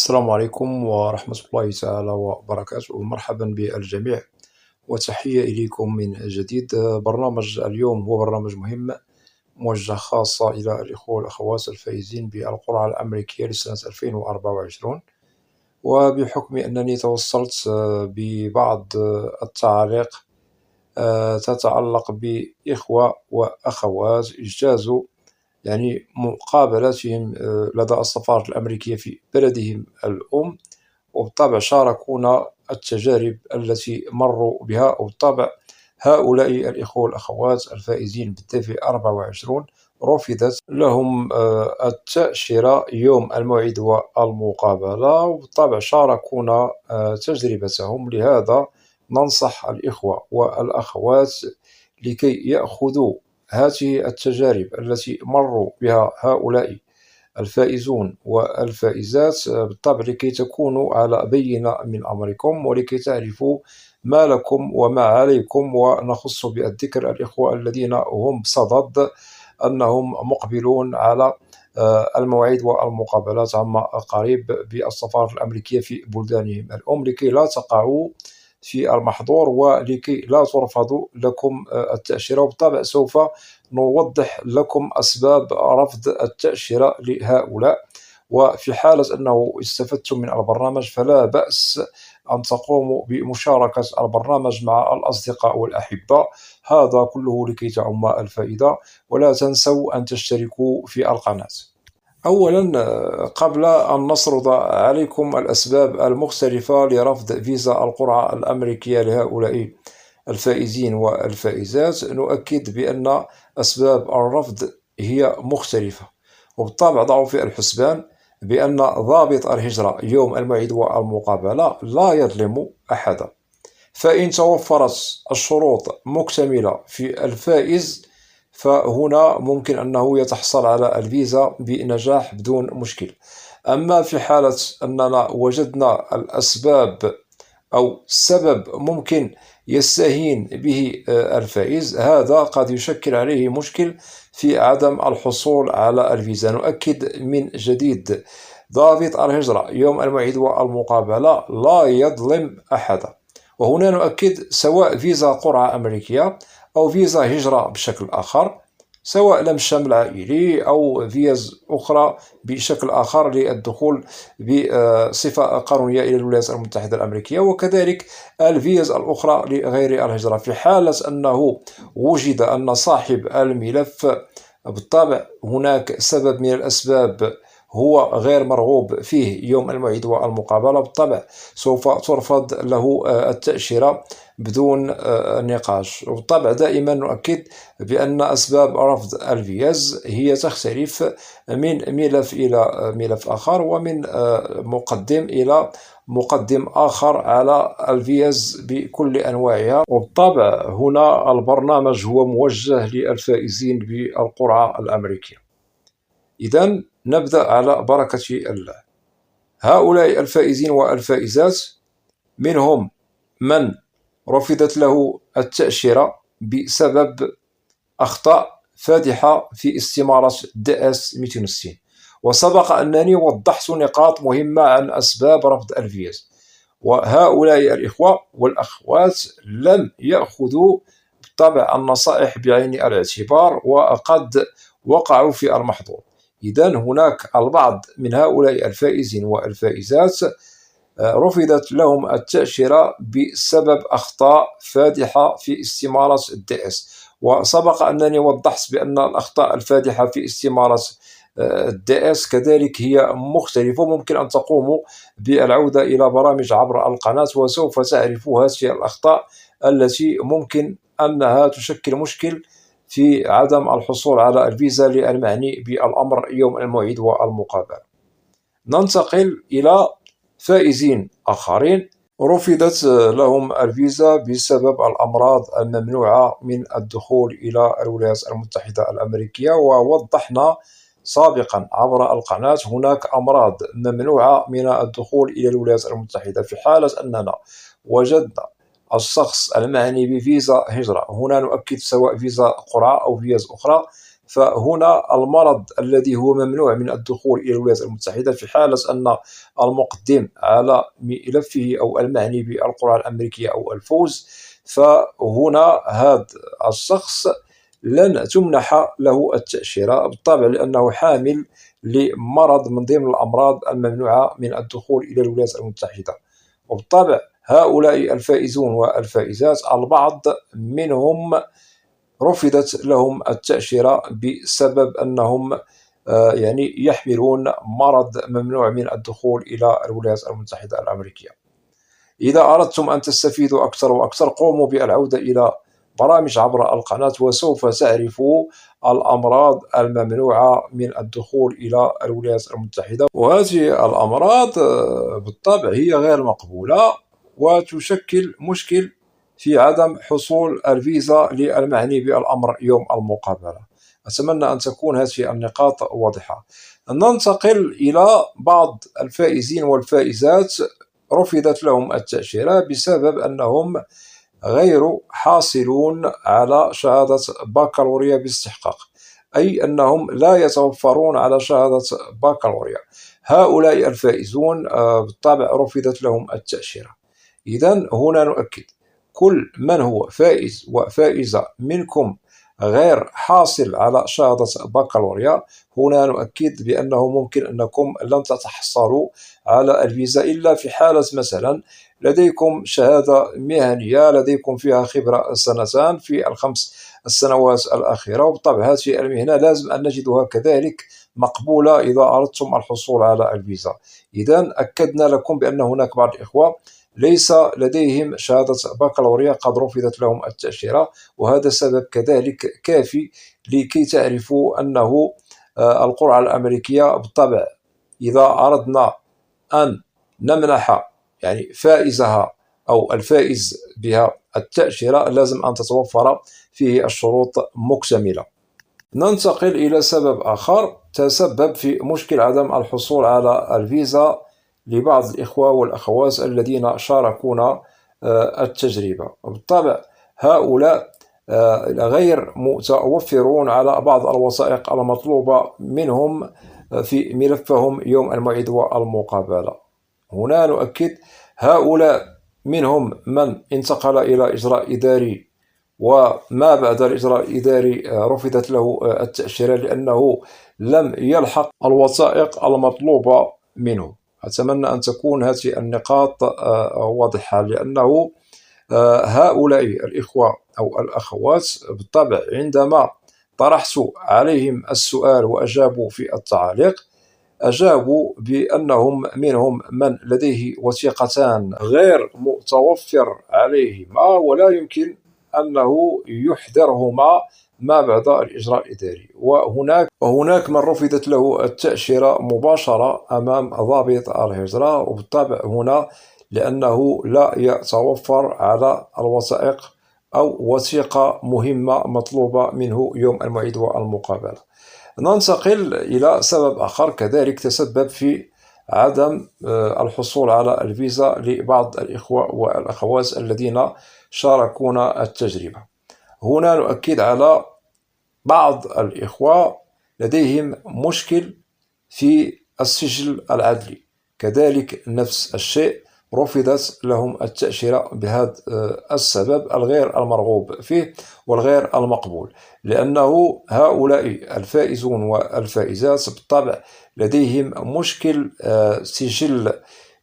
السلام عليكم ورحمة الله تعالى وبركاته. مرحبا بالجميع وتحية إليكم من جديد. برنامج اليوم هو برنامج مهم موجه خاصة إلى الإخوة والأخوات الفائزين بالقرعة الأمريكية لسنة 2024. وبحكم أنني توصلت ببعض التعاليق تتعلق بإخوة وأخوات اجتازوا مقابلاتهم لدى السفارة الأمريكية في بلدهم الأم، وبالطبع شاركونا التجارب التي مروا بها. وبالطبع هؤلاء الإخوة والأخوات الفائزين بالدفع 24 رفضت لهم التأشيرة يوم الموعد والمقابلة، وبالطبع شاركونا تجربتهم. لهذا ننصح الإخوة والأخوات لكي يأخذوا هذه التجارب التي مروا بها هؤلاء الفائزون والفائزات بالطبع لكي تكونوا على بينة من أمركم، ولكي تعرفوا ما لكم وما عليكم. ونخص بالذكر الإخوة الذين هم بصدد أنهم مقبلون على الموعد والمقابلات عما قريب بالسفارة الأمريكية في بلدانهم الأم، لكي لا تقعوا في المحظور ولكي لا ترفض لكم التأشيرة. وبالطبع سوف نوضح لكم أسباب رفض التأشيرة لهؤلاء، وفي حالة أنه استفدتم من البرنامج فلا بأس أن تقوموا بمشاركة البرنامج مع الأصدقاء والأحبة، هذا كله لكي تعم الفائدة. ولا تنسوا أن تشتركوا في القناة. أولا، قبل أن نسرد عليكم الأسباب المختلفة لرفض فيزا القرعة الأمريكية لهؤلاء الفائزين والفائزات، نؤكد بأن أسباب الرفض هي مختلفة. وبالطبع ضعوا في الحسبان بأن ضابط الهجرة يوم الموعد والمقابلة لا يظلم أحدا، فإن توفرت الشروط مكتملة في الفائز فهنا ممكن أنه يتحصل على الفيزا بنجاح بدون مشكل. أما في حالة أننا وجدنا الأسباب أو سبب ممكن يستهين به الفائز، هذا قد يشكل عليه مشكل في عدم الحصول على الفيزا. نؤكد من جديد، ضابط الهجرة يوم الموعد والمقابلة لا يظلم أحدا. وهنا نؤكد، سواء فيزا قرعة أمريكية أو فيزا هجرة بشكل آخر، سواء لم شمل عائلي أو فيز أخرى بشكل آخر للدخول بصفة قانونية إلى الولايات المتحدة الأمريكية، وكذلك الفيز الأخرى لغير الهجرة، في حالة أنه وجد أن صاحب الملف بالطبع هناك سبب من الأسباب هو غير مرغوب فيه يوم الموعد والمقابلة، بالطبع سوف ترفض له التأشيرة بدون نقاش. وبالطبع دائما نؤكد بأن أسباب رفض الفيز هي تختلف من ملف إلى ملف آخر، ومن مقدم إلى مقدم آخر على الفيز بكل أنواعها. وبالطبع هنا البرنامج هو موجه للفائزين بالقرعة الأمريكية. إذن نبدأ على بركة الله. هؤلاء الفائزين والفائزات منهم من رفضت له التأشيرة بسبب أخطاء فادحة في استمارة DS 260، وسبق أنني وضحت نقاط مهمة عن أسباب رفض الفيز، وهؤلاء الإخوة والأخوات لم يأخذوا بالطبع النصائح بعين الاعتبار وقد وقعوا في المحظور. إذن هناك البعض من هؤلاء الفائزين والفائزات رفضت لهم التأشيرة بسبب أخطاء فادحة في استمارة DS، وسبق أنني وضحت بأن الأخطاء الفادحة في استمارة DS كذلك هي مختلفة. ممكن أن تقوموا بالعودة إلى برامج عبر القناة وسوف تعرفوا هذه الأخطاء التي ممكن أنها تشكل مشكل في عدم الحصول على الفيزا للمعني بالأمر يوم الموعد والمقابلة. ننتقل إلى فائزين آخرين رفضت لهم الفيزا بسبب الأمراض الممنوعة من الدخول إلى الولايات المتحدة الأمريكية. ووضحنا سابقا عبر القناة هناك أمراض ممنوعة من الدخول إلى الولايات المتحدة. في حالة أننا وجدنا الشخص المعني بفيزا هجرة، هنا نؤكد سواء فيزا قرعة أو فيز أخرى، فهنا المرض الذي هو ممنوع من الدخول إلى الولايات المتحدة في حالة أن المقدم على ملفه أو المعني بالقرعة الأمريكية أو الفوز، فهنا هذا الشخص لن تمنح له التأشيرة بالطبع، لأنه حامل لمرض من ضمن الأمراض الممنوعة من الدخول إلى الولايات المتحدة. وبالطبع هؤلاء الفائزون والفائزات البعض منهم رفضت لهم التأشيرة بسبب أنهم يعني يحملون مرض ممنوع من الدخول إلى الولايات المتحدة الأمريكية. إذا أردتم أن تستفيدوا أكثر وأكثر، قوموا بالعودة إلى برامج عبر القناة وسوف تعرفوا الأمراض الممنوعة من الدخول إلى الولايات المتحدة. وهذه الأمراض بالطبع هي غير مقبولة وتشكل مشكل في عدم حصول الفيزا للمعني بالأمر يوم المقابلة. أتمنى أن تكون هذه النقاط واضحة. ننتقل إلى بعض الفائزين والفائزات رفضت لهم التأشيرة بسبب أنهم غير حاصلون على شهادة بكالوريا باستحقاق، أي أنهم لا يتوفرون على شهادة بكالوريا. هؤلاء الفائزون بالطبع رفضت لهم التأشيرة. إذن هنا نؤكد كل من هو فائز وفائزة منكم غير حاصل على شهادة بكالوريا، هنا نؤكد بأنه ممكن أنكم لن تتحصلوا على الفيزا إلا في حالة مثلا لديكم شهادة مهنية لديكم فيها خبرة سنتان في الخمس السنوات الأخيرة، وبالطبع هذه المهنة لازم أن نجدها كذلك مقبولة إذا أردتم الحصول على الفيزا. إذن أكدنا لكم بأن هناك بعض الإخوة ليس لديهم شهادة بكالوريا قد رفضت لهم التأشيرة، وهذا سبب كذلك كافي لكي تعرفوا أنه القرعة الأمريكية بالطبع إذا أردنا أن نمنح يعني فائزها أو الفائز بها التأشيرة لازم أن تتوفر فيه الشروط مكتملة. ننتقل إلى سبب آخر تسبب في مشكل عدم الحصول على الفيزا لبعض الإخوة والأخوات الذين شاركونا التجربة. بالطبع هؤلاء غير متوفرون على بعض الوثائق المطلوبة منهم في ملفهم يوم الموعد والمقابلة. هنا نؤكد هؤلاء منهم من انتقل إلى إجراء إداري وما بعد الإجراء الإداري رفضت له التأشيرة لأنه لم يلحق الوثائق المطلوبة منه. أتمنى أن تكون هذه النقاط واضحة، لأنه هؤلاء الإخوة أو الأخوات بالطبع عندما طرحت عليهم السؤال وأجابوا في التعاليق أجابوا بأنهم منهم من لديه وثيقتان غير متوفر عليهما ولا يمكن أنه يحضرهما ما بعد الإجراء الإداري، وهناك من رفضت له التأشيرة مباشرة أمام ضابط الهجرة، وبالطبع هنا لأنه لا يتوفر على الوثائق أو وثيقة مهمة مطلوبة منه يوم الموعد والمقابلة. ننتقل إلى سبب آخر كذلك تسبب في عدم الحصول على الفيزا لبعض الإخوة والأخوات الذين شاركونا التجربة. هنا نؤكد على بعض الإخوة لديهم مشكل في السجل العدلي، كذلك نفس الشيء رفضت لهم التأشيرة بهذا السبب الغير المرغوب فيه والغير المقبول، لأنه هؤلاء الفائزون والفائزات بالطبع لديهم مشكل سجل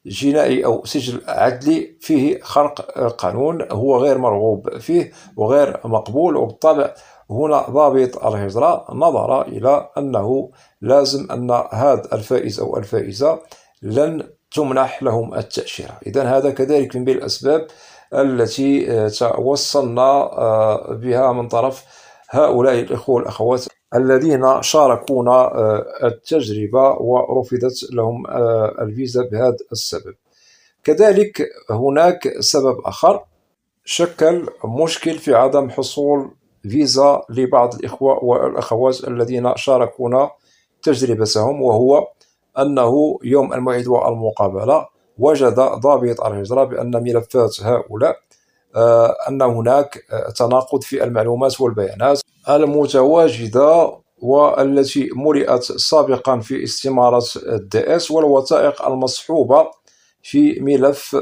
جنائي أو سجل عدلي فيه خرق قانون، هو غير مرغوب فيه وغير مقبول. وبالطبع هنا ضابط الهجرة نظر إلى أنه لازم أن هذا الفائز أو الفائزة لن تمنح لهم التأشيرة. إذن هذا كذلك من بين الأسباب التي توصلنا بها من طرف هؤلاء الإخوة والأخوات الذين شاركونا التجربة ورفضت لهم الفيزا بهذا السبب. كذلك هناك سبب آخر شكل مشكل في عدم حصول فيزا لبعض الإخوة والأخوات الذين شاركونا تجربتهم، وهو أنه يوم الموعد والمقابلة وجد ضابط الهجرة بأن ملفات هؤلاء أن هناك تناقض في المعلومات والبيانات المتواجدة والتي ملئت سابقا في استمارة DS والوثائق المصحوبة في ملف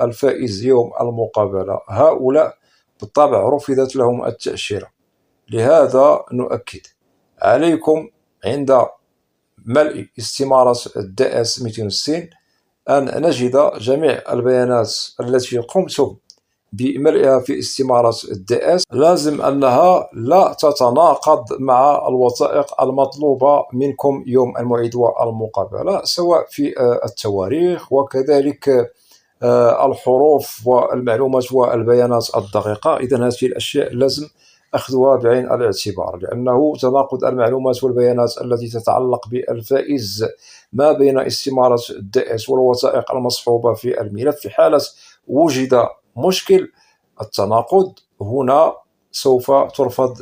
الفائز يوم المقابلة. هؤلاء بالطبع رفضت لهم التأشيرة. لهذا نؤكد عليكم عند ملء استمارة DS 260 أن نجد جميع البيانات التي قمتم بملئها في استمارة DS، لازم أنها لا تتناقض مع الوثائق المطلوبة منكم يوم الموعد والمقابلة، سواء في التواريخ وكذلك الحروف والمعلومات والبيانات الدقيقة. إذن هذه الأشياء لازم أخذها بعين الاعتبار، لأنه تناقض المعلومات والبيانات التي تتعلق بالفائز ما بين استمارة DS والوثائق المصحوبة في الملف، في حالة وجد مشكل التناقض هنا سوف ترفض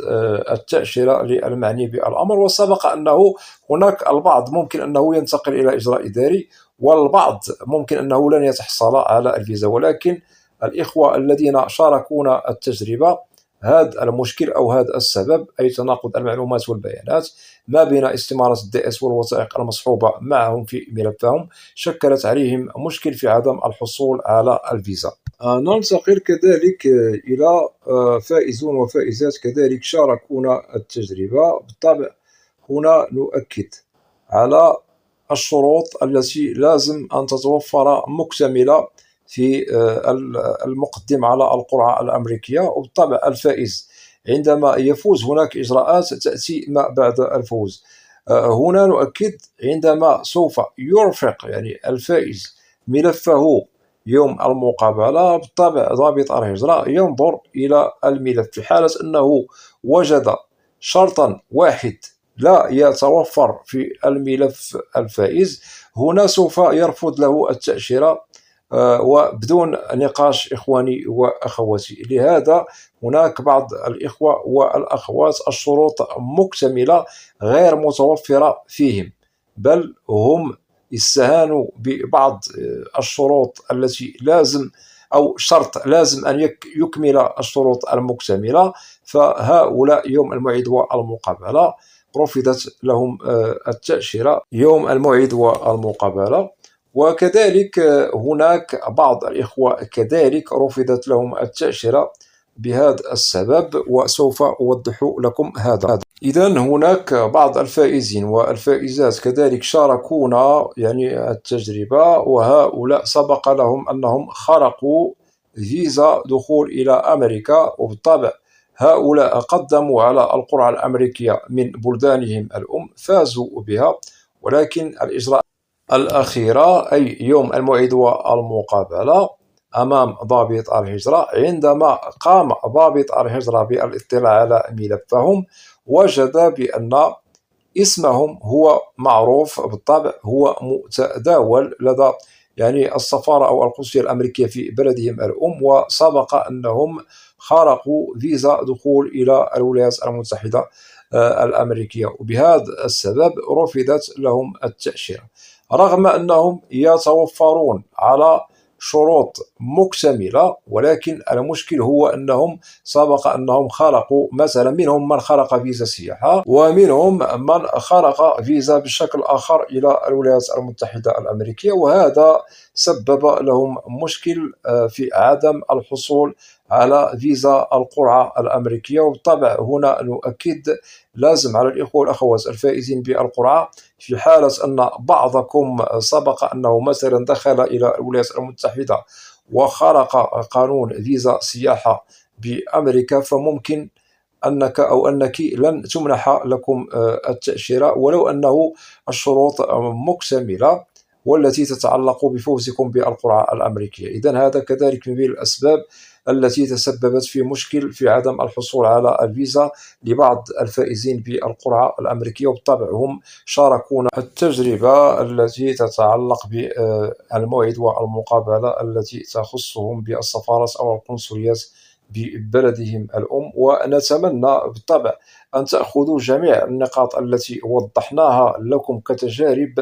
التأشيرة للمعني بالأمر. وسبق أنه هناك البعض ممكن أنه ينتقل إلى إجراء إداري، والبعض ممكن أنه لن يتحصل على الفيزا، ولكن الإخوة الذين شاركونا التجربة هذا المشكل أو هذا السبب، أي تناقض المعلومات والبيانات ما بين استمارة DS والوثائق المصحوبة معهم في ملفهم، شكلت عليهم مشكل في عدم الحصول على الفيزا. ننتقل كذلك إلى فائزون وفائزات كذلك شاركونا التجربة. بالطبع هنا نؤكد على الشروط التي لازم أن تتوفر مكتملة في المقدم على القرعة الأمريكية. وبالطبع الفائز عندما يفوز هناك إجراءات تأتي ما بعد الفوز. هنا نؤكد عندما سوف يرفق يعني الفائز ملفه يوم المقابلة، بالطبع ضابط الهجرة ينظر إلى الملف. في حالة أنه وجد شرطا واحد لا يتوفر في الملف الفائز، هنا سوف يرفض له التأشيرة وبدون نقاش إخواني وأخواتي. لهذا هناك بعض الإخوة والأخوات الشروط مكتملة غير متوفرة فيهم، بل هم استهانوا ببعض الشروط التي لازم أو شرط لازم أن يكمل الشروط المكتملة. فهؤلاء يوم الموعد والمقابلة رفضت لهم التأشيرة يوم الموعد والمقابلة. وكذلك هناك بعض الإخوة كذلك رفضت لهم التأشيرة بهذا السبب، وسوف أوضح لكم هذا. إذن هناك بعض الفائزين والفائزات كذلك شاركونا يعني التجربة، وهؤلاء سبق لهم أنهم خرقوا فيزا دخول إلى أمريكا. وبالطبع هؤلاء قدموا على القرعة الأمريكية من بلدانهم الأم، فازوا بها، ولكن الإجراء الأخيرة أي يوم الموعد والمقابلة أمام ضابط الهجرة، عندما قام ضابط الهجرة بالاطلاع على ملفهم وجد بأن اسمهم هو معروف، بالطبع هو متداول لدى يعني السفارة أو القنصلية الأمريكية في بلدهم الأم، وسبق أنهم خرقوا فيزا دخول إلى الولايات المتحدة الأمريكية، وبهذا السبب رفضت لهم التأشيرة رغم أنهم يتوفرون على شروط مكتملة. ولكن المشكل هو أنهم سبق أنهم خرقوا، مثلا منهم من خرق فيزا سياحة، ومنهم من خرق فيزا بشكل آخر إلى الولايات المتحدة الأمريكية، وهذا سبب لهم مشكل في عدم الحصول على فيزا القرعة الأمريكية. وبالطبع هنا نؤكد لازم على الإخوة والأخوات الفائزين بالقرعة، في حالة أن بعضكم سبق أنه مثلا دخل إلى الولايات المتحدة وخرق قانون فيزا سياحة بأمريكا، فممكن أنك أو أنك لن تمنح لكم التأشيرة ولو أنه الشروط مكتملة والتي تتعلق بفوزكم بالقرعة الأمريكية. إذن هذا كذلك من بين الأسباب التي تسببت في مشكل في عدم الحصول على الفيزا لبعض الفائزين بالقرعة الأمريكية. وبالطبع هم شاركونا التجربة التي تتعلق بالموعد والمقابلة التي تخصهم بالسفارات أو القنصليات ببلدهم الأم. ونتمنى بالطبع أن تأخذوا جميع النقاط التي وضحناها لكم كتجارب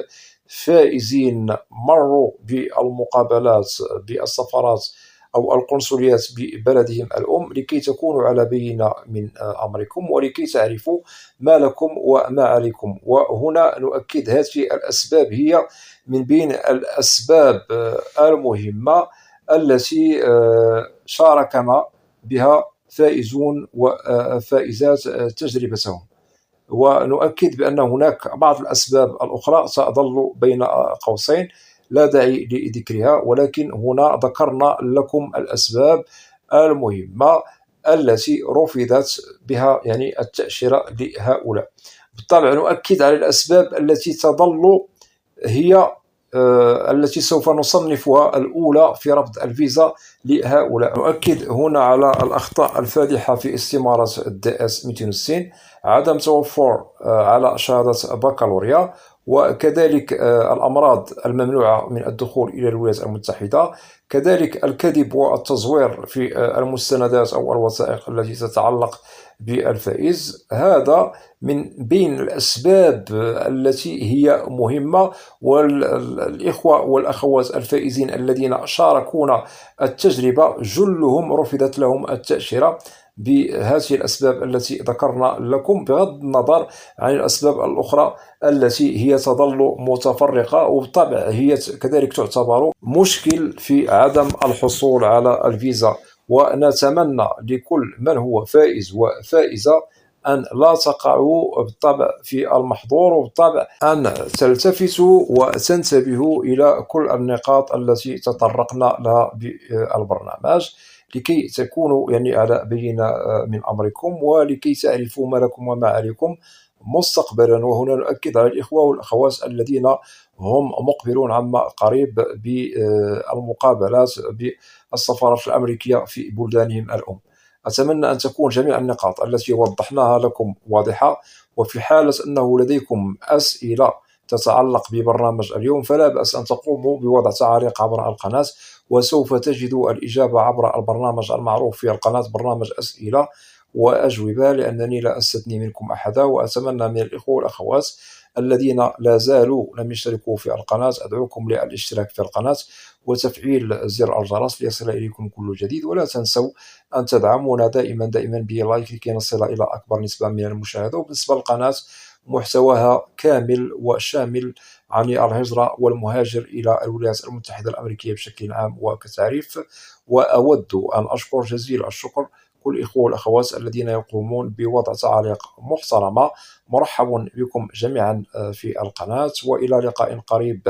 فائزين مروا بالمقابلات بالسفارات أو القنصليات ببلدهم الأم لكي تكونوا على بينة من أمركم، ولكي تعرفوا ما لكم وما عليكم. وهنا نؤكد هذه الأسباب هي من بين الأسباب المهمة التي شاركنا بها فائزون وفائزات تجربتهم. ونؤكد بأن هناك بعض الأسباب الأخرى تظل بين قوسين لا داعي لذكرها، ولكن هنا ذكرنا لكم الأسباب المهمة التي رفضت بها يعني التأشيرة لهؤلاء. بالطبع نؤكد على الأسباب التي تظل هي التي سوف نصنفها الأولى في رفض الفيزا لهؤلاء. نؤكد هنا على الأخطاء الفادحة في استمارة DS 260: عدم توفر على شهادة بكالوريا، وكذلك الأمراض الممنوعة من الدخول إلى الولايات المتحدة، كذلك الكذب والتزوير في المستندات أو الوثائق التي تتعلق بالفائز. هذا من بين الأسباب التي هي مهمة، والإخوة والأخوات الفائزين الذين شاركونا التجربة جلهم رفضت لهم التأشيرة بهذه الأسباب التي ذكرنا لكم، بغض النظر عن الأسباب الأخرى التي هي تظل متفرقة، وبالطبع هي كذلك تعتبر مشكل في عدم الحصول على الفيزا. ونتمنى لكل من هو فائز وفائزة أن لا تقعوا بالطبع في المحظور، وبالطبع أن تلتفتوا وتنتبهوا إلى كل النقاط التي تطرقنا لها بالبرنامج، لكي تكونوا يعني على بينة من أمركم، ولكي تعرفوا ما لكم وما عليكم مستقبلا. وهنا نؤكد على الإخوة والأخوات الذين هم مقبلون عما قريب بالمقابلات بالسفارات الأمريكية في بلدانهم الأم. أتمنى أن تكون جميع النقاط التي وضحناها لكم واضحة، وفي حالة أنه لديكم أسئلة تتعلق ببرنامج اليوم فلا بأس أن تقوموا بوضع تعاليق عبر القناة، وسوف تجدوا الإجابة عبر البرنامج المعروف في القناة، برنامج أسئلة وأجوبة، لأنني لا أستثني منكم أحدا. وأتمنى من الإخوة والأخوات الذين لا زالوا لم يشتركوا في القناة أدعوكم للاشتراك في القناة وتفعيل زر الجرس ليصل إليكم كل جديد. ولا تنسوا أن تدعمونا دائما بلايك لكي نصل إلى أكبر نسبة من المشاهدة. وبالنسبة للقناة محتواها كامل وشامل عن الهجرة والمهاجر إلى الولايات المتحدة الأمريكية بشكل عام وكتعريف. وأود أن أشكر جزيل الشكر كل الإخوة والأخوات الذين يقومون بوضع تعاليق محترمة. مرحبا بكم جميعا في القناة، وإلى لقاء قريب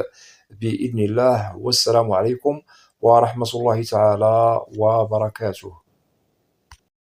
بإذن الله، والسلام عليكم ورحمة الله تعالى وبركاته.